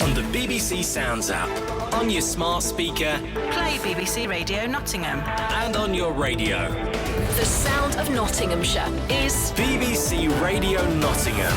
on the BBC Sounds app, on your smart speaker, Play BBC Radio Nottingham. and on your radio. The sound of Nottinghamshire is BBC Radio Nottingham.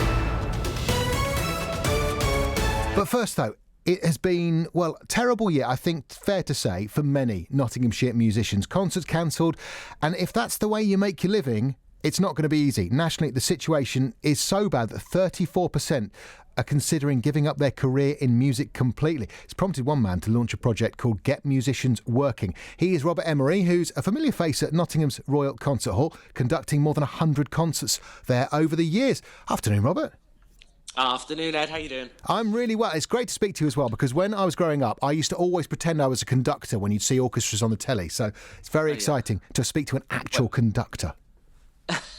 But first, though, it has been, well, terrible year, I think, fair to say, for many Nottinghamshire musicians. Concerts cancelled, and if that's the way you make your living, it's not going to be easy. Nationally, the situation is so bad that 34% are considering giving up their career in music completely. It's prompted one man to launch a project called Get Musicians Working. He is Robert Emery, who's a familiar face at Nottingham's Royal Concert Hall, conducting more than 100 concerts there over the years. Afternoon, Robert. Afternoon, Ed. How you doing? I'm really well. It's great to speak to you as well, because when I was growing up, I used to always pretend I was a conductor when you'd see orchestras on the telly. So it's very exciting to speak to an actual conductor.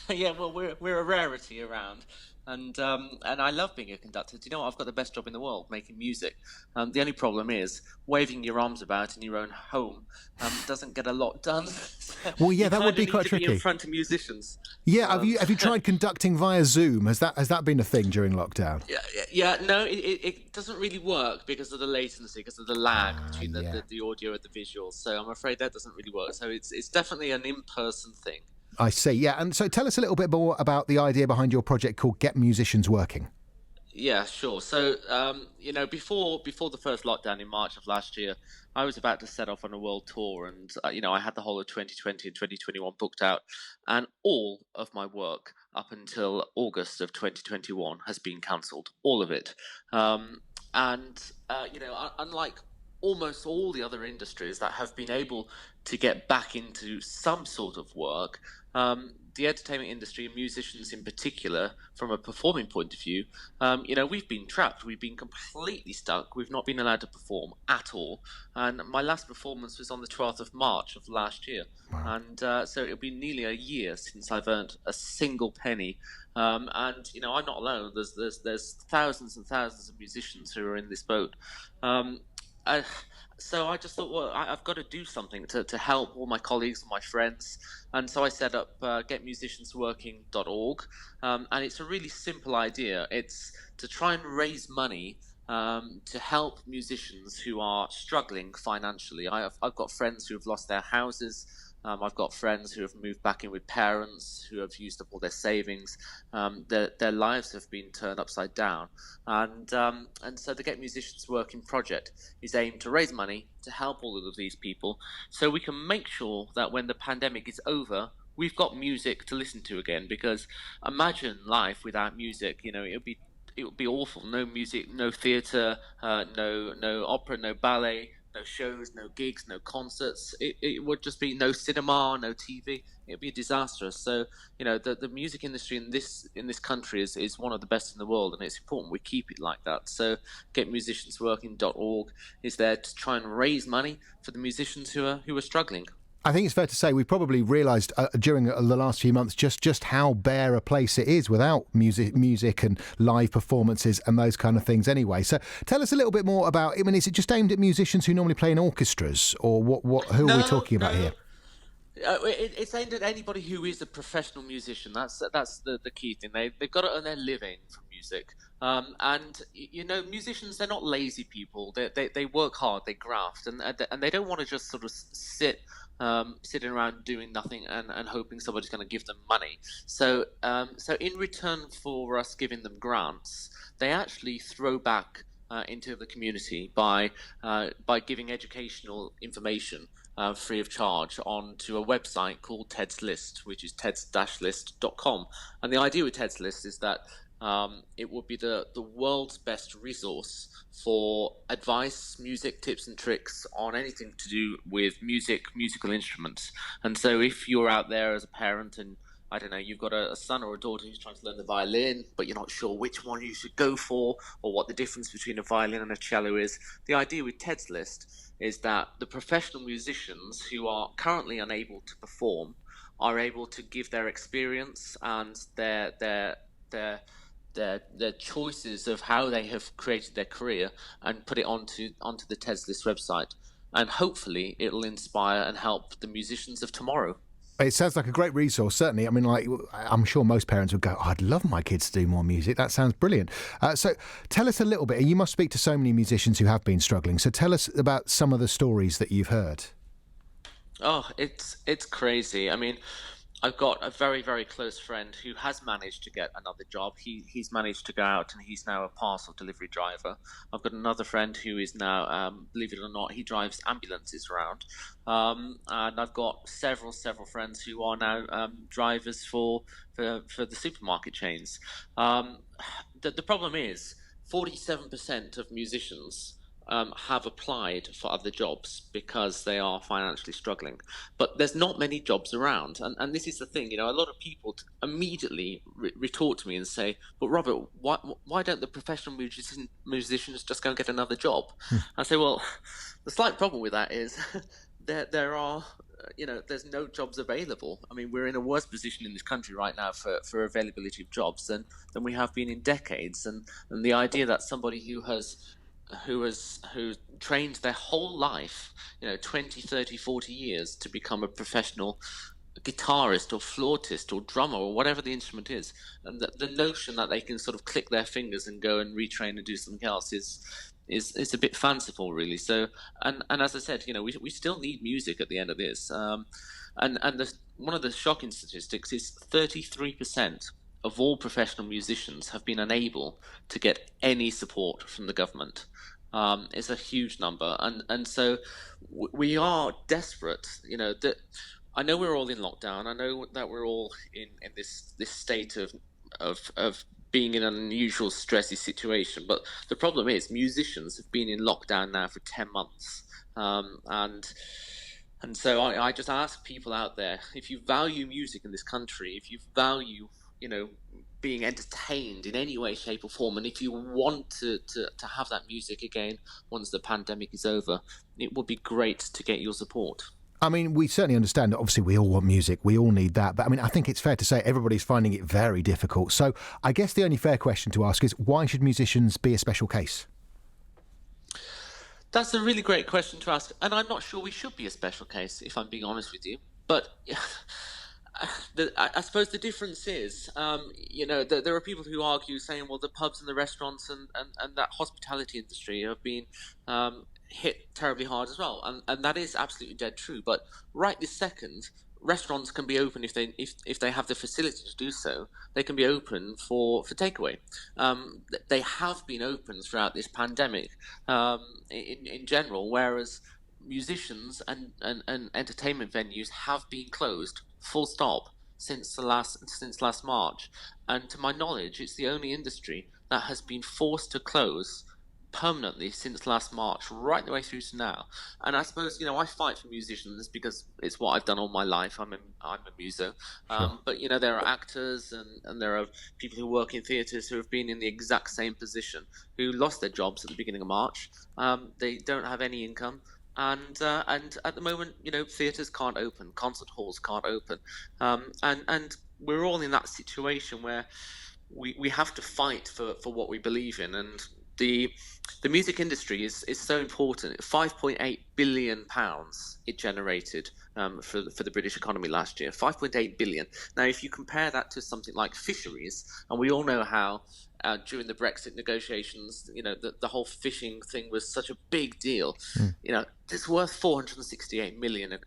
Yeah, well, we're a rarity around, and I love being a conductor. Do you know what? I've got the best job in the world, making music. The only problem is waving your arms about in your own home doesn't get a lot done. Well, yeah, that would be You quite need to be tricky. in front of musicians. Yeah, have you tried conducting via Zoom? Has that been a thing during lockdown? Yeah. No, it doesn't really work because of the latency, because of the lag between the audio and the visuals. So I'm afraid that doesn't really work. So it's definitely an in-person thing. I see, yeah. And so tell us a little bit more about the idea behind your project called Get Musicians Working. Yeah, sure. So, before the first lockdown in March of last year, I was about to set off on a world tour, and I had the whole of 2020 and 2021 booked out, and all of my work up until August of 2021 has been cancelled, all of it. Unlike almost all the other industries that have been able to get back into some sort of work, the entertainment industry and musicians in particular, from a performing point of view, we've been trapped. We've been completely stuck. We've not been allowed to perform at all. And my last performance was on the 12th of March of last year. Wow. And so it'll be nearly a year since I've earned a single penny. I'm not alone. There's thousands and thousands of musicians who are in this boat. So I just thought, well, I've got to do something to help all my colleagues and my friends. And so I set up getmusiciansworking.org. And it's a really simple idea. It's to try and raise money to help musicians who are struggling financially. I've got friends who have lost their houses. I've got friends who have moved back in with parents who have used up all their savings. Their lives have been turned upside down. And so the Get Musicians Working project is aimed to raise money to help all of these people so we can make sure that when the pandemic is over, we've got music to listen to again. Because imagine life without music. It would be awful. No music, no theatre, no opera, no ballet, no shows, no gigs, no concerts. It would just be no cinema, no TV. It would be disastrous. So, the music industry in this country is one of the best in the world, and it's important we keep it like that. So getmusiciansworking.org is there to try and raise money for the musicians who are struggling. I think it's fair to say we've probably realised during the last few months just how bare a place it is without music and live performances and those kind of things anyway. So tell us a little bit more about, is it just aimed at musicians who normally play in orchestras, or who are we talking about here? It's aimed at anybody who is a professional musician. That's the key thing. They've got to earn their living from music. Musicians, they're not lazy people. They work hard, they graft, and they don't want to just sort of sitting around doing nothing and hoping somebody's going to give them money. So in return for us giving them grants, they actually throw back into the community by giving educational information free of charge onto a website called Ted's List, which is teds-list.com. And the idea with Ted's List is that it would be the world's best resource for advice, music tips and tricks on anything to do with musical instruments. And so if you're out there as a parent and, I don't know, you've got a son or a daughter who's trying to learn the violin, but you're not sure which one you should go for or what the difference between a violin and a cello is, the idea with Ted's List is that the professional musicians who are currently unable to perform are able to give their experience and their choices of how they have created their career and put it onto the Ted's List website. And hopefully it'll inspire and help the musicians of tomorrow. It sounds like a great resource, certainly. I mean, like, I'm sure most parents would go, oh, I'd love my kids to do more music. That sounds brilliant. So tell us a little bit. You must speak to so many musicians who have been struggling. So tell us about some of the stories that you've heard. Oh, it's crazy. I mean, I've got a very, very close friend who has managed to get another job. He's managed to go out and he's now a parcel delivery driver. I've got another friend who is now, believe it or not, he drives ambulances around. And I've got several friends who are now drivers for the supermarket chains. The problem is 47% of musicians have applied for other jobs because they are financially struggling. But there's not many jobs around. And this is the thing, a lot of people immediately retort to me and say, but Robert, why don't the professional musicians just go and get another job? I say, well, the slight problem with that is there are, there's no jobs available. I mean, we're in a worse position in this country right now for availability of jobs than we have been in decades. And the idea that somebody who trained their whole life, 20, 30, 40 years to become a professional guitarist or flautist or drummer or whatever the instrument is, and the notion that they can sort of click their fingers and go and retrain and do something else is a bit fanciful, really. So, and as I said, we still need music at the end of this. One of the shocking statistics is 33% of all professional musicians have been unable to get any support from the government. It's a huge number, and so we are desperate. I know we're all in lockdown. I know that we're all in this state of being in an unusual, stressy situation. But the problem is, musicians have been in lockdown now for 10 months, and so I just ask people out there, if you value music in this country, if you value being entertained in any way, shape or form, and if you want to have that music again once the pandemic is over, it would be great to get your support. I mean, we certainly understand that obviously we all want music, we all need that, but I mean, I think it's fair to say everybody's finding it very difficult. So I guess the only fair question to ask is, why should musicians be a special case? That's a really great question to ask, and I'm not sure we should be a special case, if I'm being honest with you. But I suppose the difference is, there are people who argue saying, well, the pubs and the restaurants and that hospitality industry have been hit terribly hard as well. And that is absolutely dead true. But right this second, restaurants can be open if they have the facility to do so. They can be open for takeaway. They have been open throughout this pandemic in general, whereas musicians and entertainment venues have been closed, full stop, since last March. And to my knowledge, it's the only industry that has been forced to close permanently since last March, right the way through to now. And I suppose, I fight for musicians because it's what I've done all my life. I'm a muso. Sure. But, there are actors and there are people who work in theatres who have been in the exact same position, who lost their jobs at the beginning of March. They don't have any income. And at the moment, theatres can't open, concert halls can't open. And we're all in that situation where we have to fight for what we believe in. And the music industry is so important. £5.8 billion it generated for the British economy last year. 5.8 billion. Now, if you compare that to something like fisheries, and we all know how during the Brexit negotiations, the whole fishing thing was such a big deal. It's worth 468 million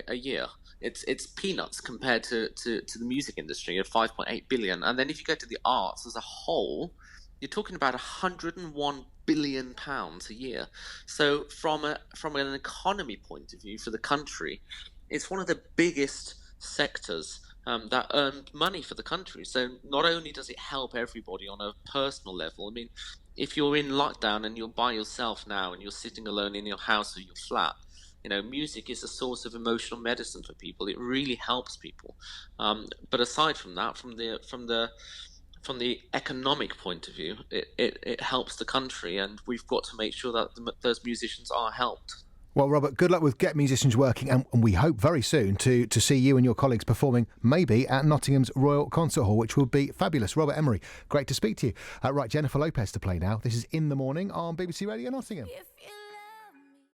a year. It's peanuts compared to the music industry of 5.8 billion. And then if you go to the arts as a whole, you're talking about 101 billion pounds a year. So from an economy point of view for the country, it's one of the biggest sectors that earned money for the country. So not only does it help everybody on a personal level, I mean, if you're in lockdown and you're by yourself now and you're sitting alone in your house or your flat, music is a source of emotional medicine for people. It really helps people. But aside from that, from the economic point of view, it helps the country, and we've got to make sure that those musicians are helped. Well, Robert, good luck with Get Musicians Working, and we hope very soon to see you and your colleagues performing, maybe at Nottingham's Royal Concert Hall, which would be fabulous. Robert Emery, great to speak to you. Right, Jennifer Lopez to play now. This is In the Morning on BBC Radio Nottingham.